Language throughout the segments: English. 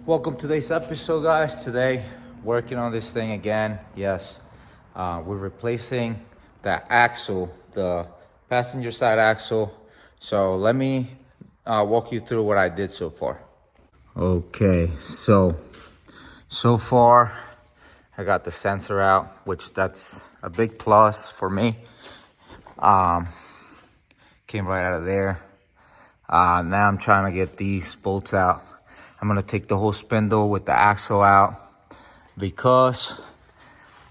Welcome to today's episode, guys. Today, working on this thing again. Yes, we're replacing the axle, the passenger side axle. So let me walk you through what I did so far. Okay, so far I got the sensor out, which that's a big plus for me. Came right out of there. Now I'm trying to get these bolts out. I'm gonna take the whole spindle with the axle out because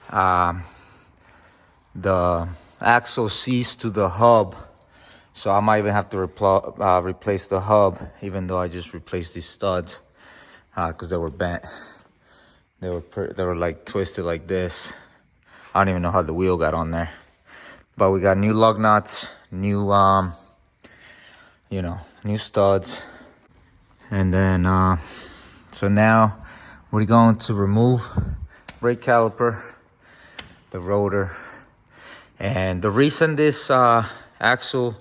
the axle sees to the hub. So I might even have to replace the hub, even though I just replaced these studs because they were bent. They were like twisted like this. I don't even know how the wheel got on there. But we got new lug nuts, new new studs. And then, so now we're going to remove brake caliper, the rotor. And the reason this axle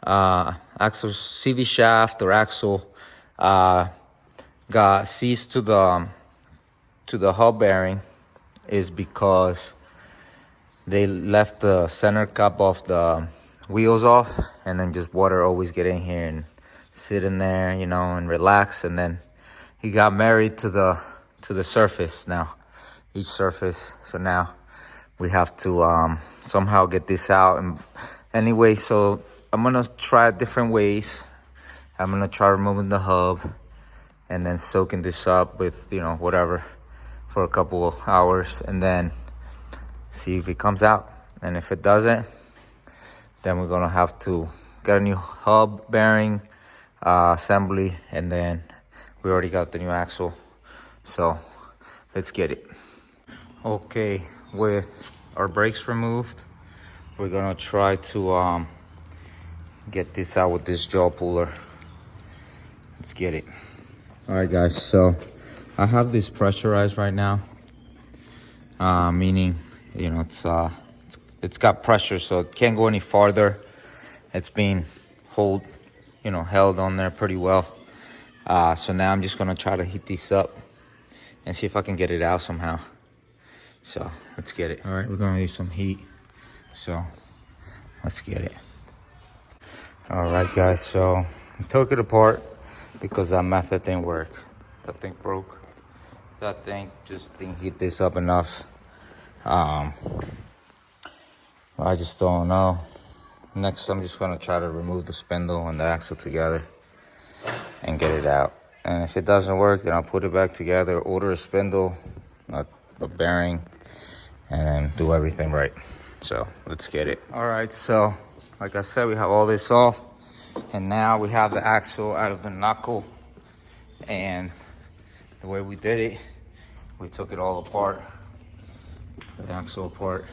CV shaft or axle got seized to the hub bearing is because they left the center cap of the wheels off, and then just water always get in here and sit in there, and relax. And then he got married to the surface now, each surface. So now we have to somehow get this out. And anyway, so I'm gonna try different ways. I'm gonna try removing the hub and then soaking this up with whatever for a couple of hours, and then see if it comes out. And if it doesn't, then we're gonna have to get a new hub bearing assembly, and then we already got the new axle. So let's get it. Okay, with our brakes removed, we're gonna try to get this out with this jaw puller. Let's get it. All right, guys, so I have this pressurized right now, meaning it's got pressure, so it can't go any farther. It's being held on there pretty well. So now I'm just gonna try to heat these up and see if I can get it out somehow. So let's get it. All right, we're gonna use some heat. So let's get it. All right, guys, so I took it apart because that method didn't work. That thing broke. That thing just didn't heat this up enough. I just don't know. Next, I'm just gonna try to remove the spindle and the axle together and get it out. And if it doesn't work, then I'll put it back together, order a spindle, a bearing, and then do everything right. So let's get it. All right, so like I said, we have all this off, and now we have the axle out of the knuckle. And the way we did it, we took it all apart, the axle apart,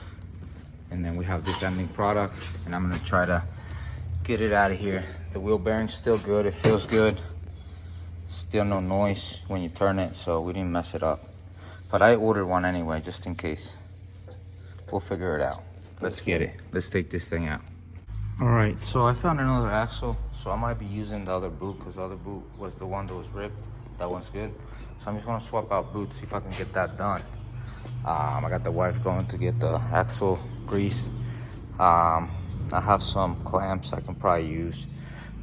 and then we have this ending product, and I'm gonna try to get it out of here. The wheel bearing's still good, it feels good. Still no noise when you turn it, so we didn't mess it up. But I ordered one anyway, just in case. We'll figure it out. Let's get it. Let's take this thing out. All right, so I found another axle, so I might be using the other boot because the other boot was the one that was ripped. That one's good. So I'm just gonna swap out boots, see if I can get that done. I got the wife going to get the axle grease. I have some clamps I can probably use,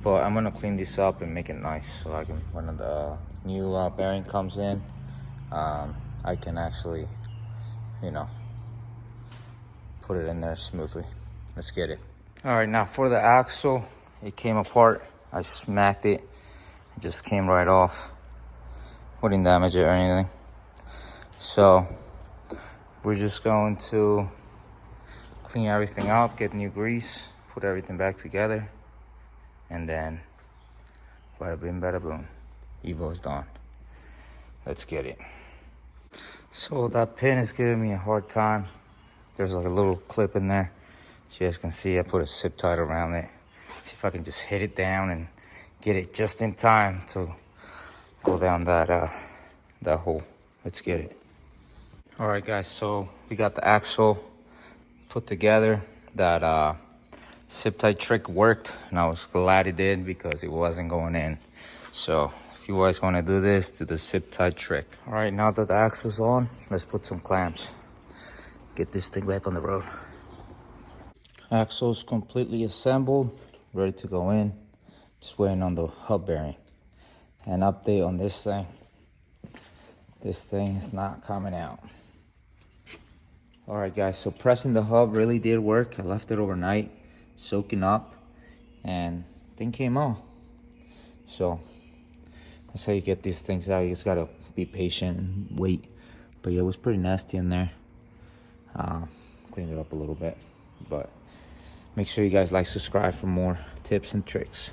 but I'm gonna clean this up and make it nice so I can, when the new bearing comes in, I can actually, put it in there smoothly. Let's get it. All right, now for the axle, it came apart. I smacked it. It just came right off. Wouldn't damage it or anything. So we're just going to clean everything up, get new grease, put everything back together, and then bada bing, bada boom. Evo's done. Let's get it. So that pin is giving me a hard time. There's like a little clip in there. As you guys can see, I put a zip tie around it. See if I can just hit it down and get it just in time to go down that hole. Let's get it. All right, guys, so we got the axle put together. That zip tie trick worked, and I was glad it did because it wasn't going in. So if you guys want to do this, do the zip tie trick. All right, now that the axle's on, let's put some clamps. Get this thing back on the road. Axle's completely assembled, ready to go in. Just waiting on the hub bearing. An update on this thing. This thing is not coming out. All right, guys, so pressing the hub really did work. I left it overnight, soaking up, and thing came on. So that's how you get these things out. You just gotta be patient and wait. But yeah, it was pretty nasty in there. Cleaned it up a little bit, but make sure you guys like, subscribe for more tips and tricks.